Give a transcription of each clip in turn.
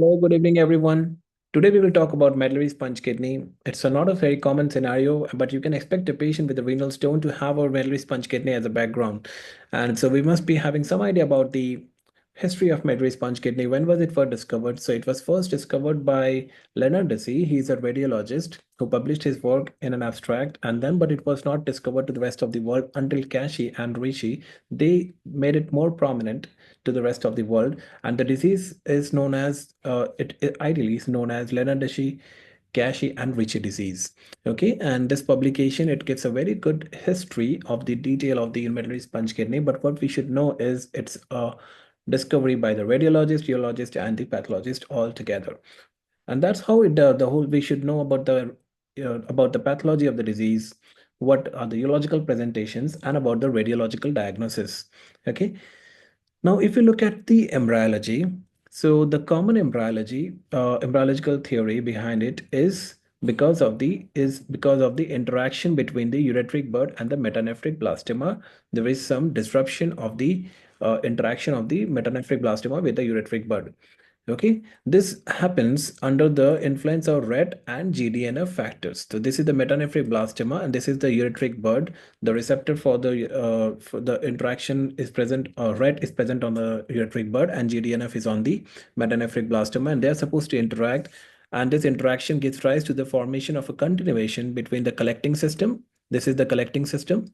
Hello, good evening, everyone. Today we will talk about medullary sponge kidney. It's not a very common scenario, but you can expect a patient with a renal stone to have a medullary sponge kidney as a background. And so we must be having some idea about the history of medullary sponge kidney. When was it first discovered? So it was first discovered by Leonard Deci. He's a radiologist who published his work in an abstract, and then but it was not discovered to the rest of the world until Kashi and Rishi. They made it more prominent to the rest of the world, and the disease is known as it ideally is known as Lennox-Gastaut Kashi and Ritchie disease. Okay, and this publication it gives a very good history of the detail of the medullary sponge kidney. But what we should know is it's a discovery by the radiologist, urologist, and the pathologist all together. And that's how the whole we should know about the pathology of the disease, what are the urological presentations, and about the radiological diagnosis. Okay, now, if you look at the embryology, so the common embryological theory behind it is because of the interaction between the ureteric bud and the metanephric blastema. There is some disruption of the interaction of the metanephric blastema with the ureteric bud. Okay, this happens under the influence of RET and GDNF factors. So this is the metanephric blastema, and this is the ureteric bud. The receptor for the interaction is present. RET is present on the ureteric bud, and GDNF is on the metanephric blastema, and they are supposed to interact. And this interaction gives rise to the formation of a continuation between the collecting system. This is the collecting system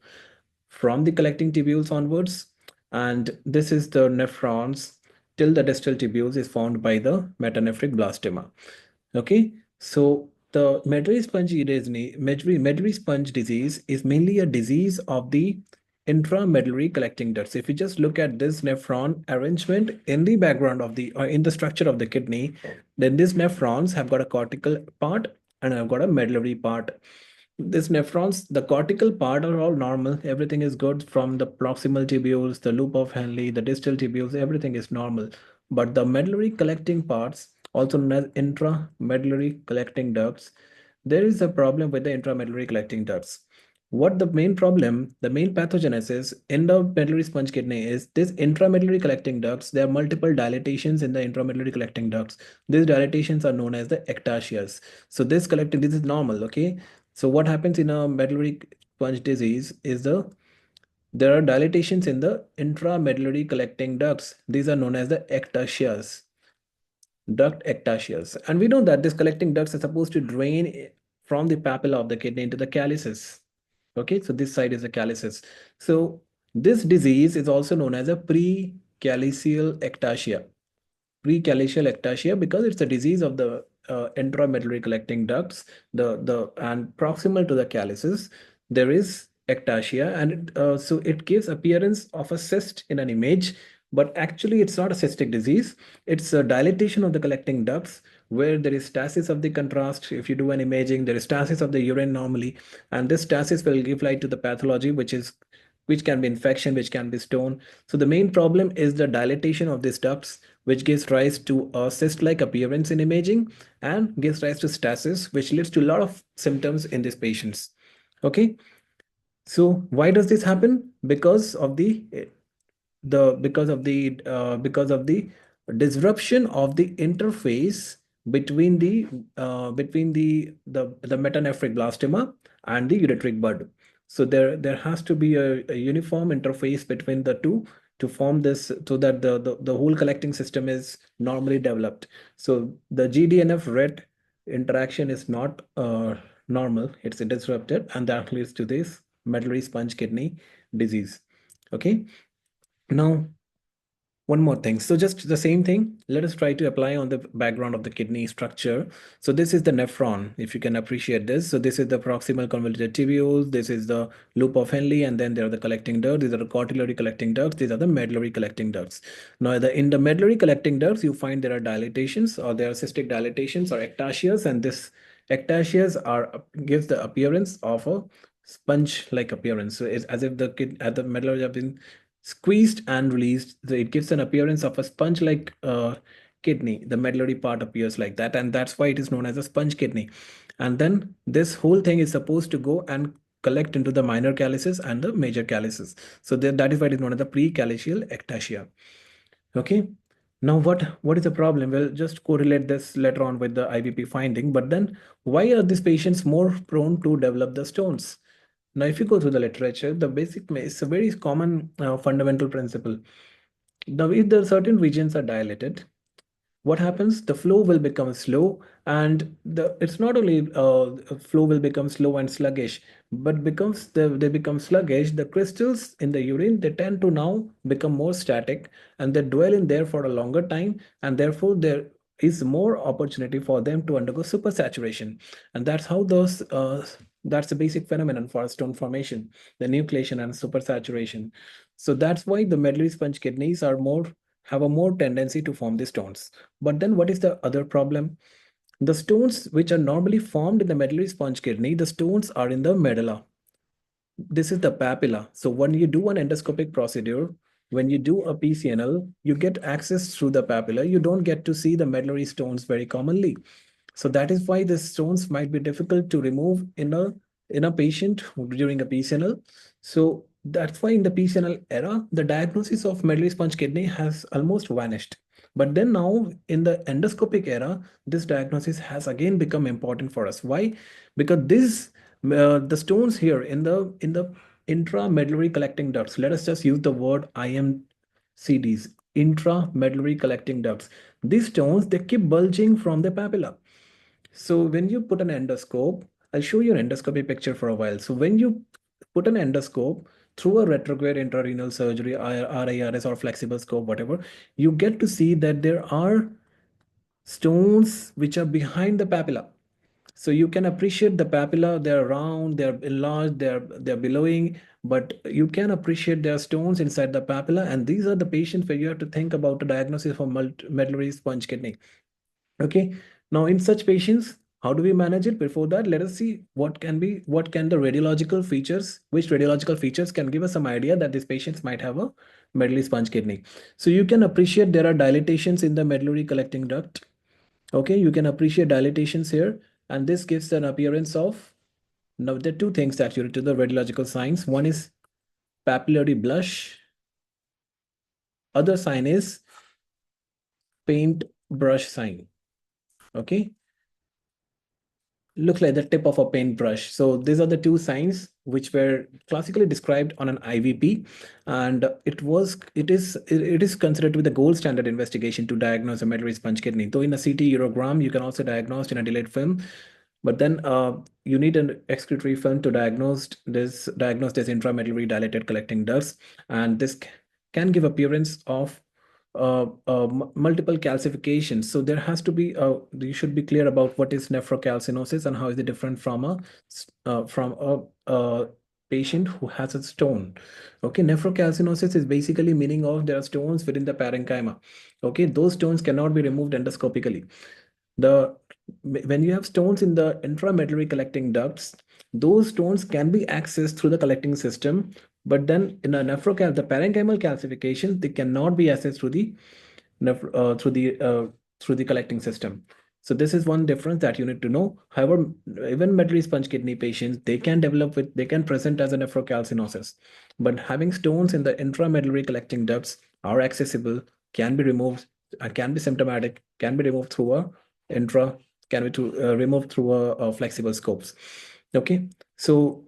from the collecting tubules onwards, and this is the nephrons till the distal tubules is formed by the metanephric blastema. Okay, so the medullary sponge disease is mainly a disease of the intramedullary collecting ducts. If you just look at this nephron arrangement in the background of the or in the structure of the kidney, then these nephrons have got a cortical part and have got a medullary part. These nephrons, the cortical part are all normal. Everything is good from the proximal tubules, the loop of Henle, the distal tubules, everything is normal. But the medullary collecting parts, also known as intramedullary collecting ducts, there is a problem with the intramedullary collecting ducts. What the main problem, the main pathogenesis in the medullary sponge kidney is this intramedullary collecting ducts. There are multiple dilatations in the intramedullary collecting ducts. These dilatations are known as the ectasias. So this is normal, okay? So what happens in a medullary sponge disease is there are dilatations in the intramedullary collecting ducts. These are known as the ectasias, duct ectasias. And we know that these collecting ducts are supposed to drain from the papilla of the kidney into the calyces. Okay, so this side is the calyces. So this disease is also known as a pre-calyceal ectasia. Precalcial ectasia because it's a disease of the intramedullary collecting ducts, the and proximal to the calyces there is ectasia, and so it gives appearance of a cyst in an image, but actually it's not a cystic disease. It's a dilatation of the collecting ducts where there is stasis of the contrast. If you do an imaging, there is stasis of the urine normally, and this stasis will give light to the pathology, which can be infection, which can be stone. So the main problem is the dilatation of these ducts, which gives rise to a cyst-like appearance in imaging and gives rise to stasis, which leads to a lot of symptoms in these patients. Okay, so why does this happen? Because of the disruption of the interface between the metanephric blastema and the ureteric bud. So there has to be a uniform interface between the two to form this, so that the whole collecting system is normally developed. So the GDNF red interaction is not normal, it's disrupted, and that leads to this medullary sponge kidney disease. Okay, now one more thing. So just the same thing, let us try to apply on the background of the kidney structure. So this is the nephron, if you can appreciate this. So this is the proximal convoluted tubules, this is the loop of Henle, and then there are the collecting ducts. These are the cartilary collecting ducts, these are the medullary collecting ducts. Now in the medullary collecting ducts, you find there are dilatations, or there are cystic dilatations or ectasias, and this ectasias gives the appearance of a sponge-like appearance. So it's as if the medullary have been squeezed and released. So it gives an appearance of a sponge-like kidney. The medullary part appears like that, and that's why it is known as a sponge kidney. And then this whole thing is supposed to go and collect into the minor calyces and the major calyces. So that is why it is known as the precalicial ectasia. Okay. Now, what is the problem? We'll just correlate this later on with the IVP finding. But then, why are these patients more prone to develop the stones? Now, if you go through the literature, the basic it's a very common fundamental principle. Now, if there are certain regions are dilated, what happens? The flow will become slow, and it's not only flow will become slow and sluggish, but becomes they become sluggish. The crystals in the urine, they tend to now become more static, and they dwell in there for a longer time, and therefore there is more opportunity for them to undergo supersaturation. And that's how those that's the basic phenomenon for stone formation, the nucleation and supersaturation. So that's why the medullary sponge kidneys are more have a more tendency to form the stones. But then what is the other problem? The stones which are normally formed in the medullary sponge kidney, the stones are in the medulla. This is the papilla. So when you do an endoscopic procedure, when you do a PCNL, you get access through the papilla. You don't get to see the medullary stones very commonly. So that is why the stones might be difficult to remove in a patient during a PCNL. So that's why in the PCNL era, the diagnosis of medullary sponge kidney has almost vanished. But then now in the endoscopic era, this diagnosis has again become important for us. Why? Because this the stones here in the intramedullary collecting ducts. Let us just use the word IMCDs, intramedullary collecting ducts. These stones, they keep bulging from the papilla. So when you put an endoscope, I'll show you an endoscopy picture for a while. So when you put an endoscope through a retrograde intrarenal surgery, RIRS or flexible scope, whatever, you get to see that there are stones which are behind the papilla. So you can appreciate the papilla, they're round, they're enlarged, they're billowing, but you can appreciate there are stones inside the papilla, and these are the patients where you have to think about a diagnosis for medullary sponge kidney. Okay. Now, in such patients, how do we manage it? Before that, let us see what can the radiological features, which radiological features can give us some idea that these patients might have a medullary sponge kidney. So you can appreciate there are dilatations in the medullary collecting duct. Okay, you can appreciate dilatations here, and this gives an appearance of, now there are two things that you to the radiological signs. One is papillary blush, other sign is paint brush sign. Okay, look like the tip of a paintbrush. So these are the two signs which were classically described on an IVP, and it is considered to be the gold standard investigation to diagnose a medullary sponge kidney. Though in a CT urogram, you can also diagnose in a delayed film, but then you need an excretory film to diagnose this intramedullary dilated collecting ducts, and this can give appearance of multiple calcifications. So there has to be you should be clear about what is nephrocalcinosis and how is it different from a patient who has a stone. Okay, nephrocalcinosis is basically meaning of there are stones within the parenchyma. Okay, those stones cannot be removed endoscopically. The When you have stones in the intramedullary collecting ducts, those stones can be accessed through the collecting system, but then in a the parenchymal calcification, they cannot be accessed through the neph- uh, through the uh, through the collecting system. So this is one difference that you need to know. However, even medullary sponge kidney patients, they can present as a nephrocalcinosis, but having stones in the intramedullary collecting ducts are accessible, can be removed, can be symptomatic, can be removed through a intra, can be removed through a flexible scopes. Okay, so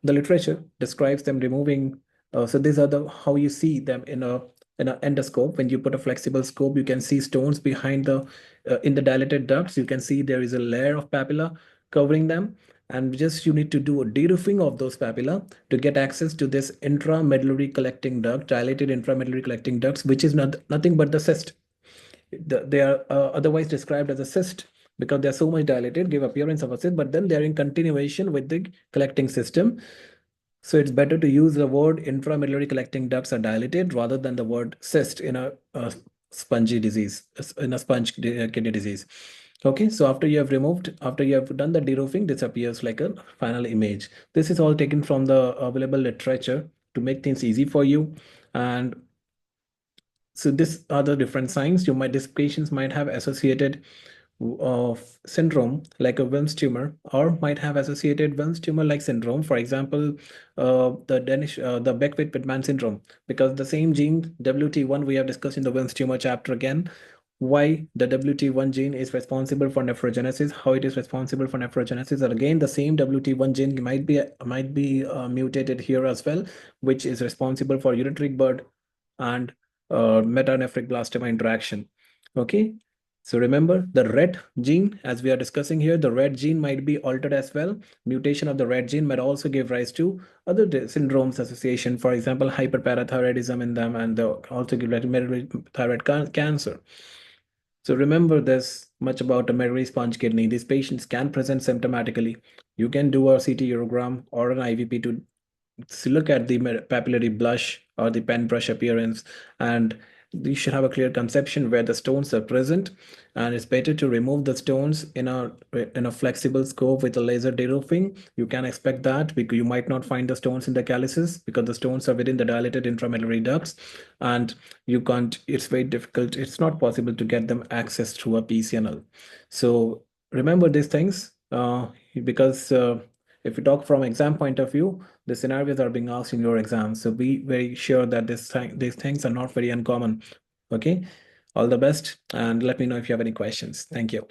the literature describes them removing. So these are the how you see them in an endoscope. When you put a flexible scope, you can see stones behind the in the dilated ducts. You can see there is a layer of papilla covering them, and just you need to do a deroofing of those papilla to get access to this intramedullary collecting duct, dilated intramedullary collecting ducts, which is nothing but the cyst. They are otherwise described as a cyst because they are so much dilated, give appearance of a cyst, but then they are in continuation with the collecting system. So it's better to use the word intramedullary collecting ducts are dilated rather than the word cyst in a spongy disease, in a sponge kidney disease. Okay, so after you have done the deroofing, this appears like a final image. This is all taken from the available literature to make things easy for you. And so these are the different signs these patients might have associated of syndrome like a Wilms tumor, or might have associated Wilms tumor-like syndrome. For example, the Beckwith-Pittman syndrome, because the same gene WT1 we have discussed in the Wilms tumor chapter again. Why the WT1 gene is responsible for nephrogenesis, how it is responsible for nephrogenesis, and again the same WT1 gene might be mutated here as well, which is responsible for ureteric bud and metanephric blastema interaction. Okay, so remember the red gene, as we are discussing here, the red gene might be altered as well. Mutation of the red gene might also give rise to other syndromes association, for example, hyperparathyroidism in them, and also give rise to medullary thyroid cancer. So remember this much about a medullary sponge kidney. These patients can present symptomatically. You can do a CT urogram or an IVP to look at the papillary blush or the pen brush appearance, and you should have a clear conception where the stones are present, and it's better to remove the stones in a flexible scope with a laser deroofing. You can expect that because you might not find the stones in the calyces because the stones are within the dilated intramedullary ducts, and you can't, it's very difficult, it's not possible to get them access through a PCNL. So remember these things, because if you talk from exam point of view, the scenarios are being asked in your exam. So be very sure that these things are not very uncommon. Okay. All the best, and let me know if you have any questions. Thank you.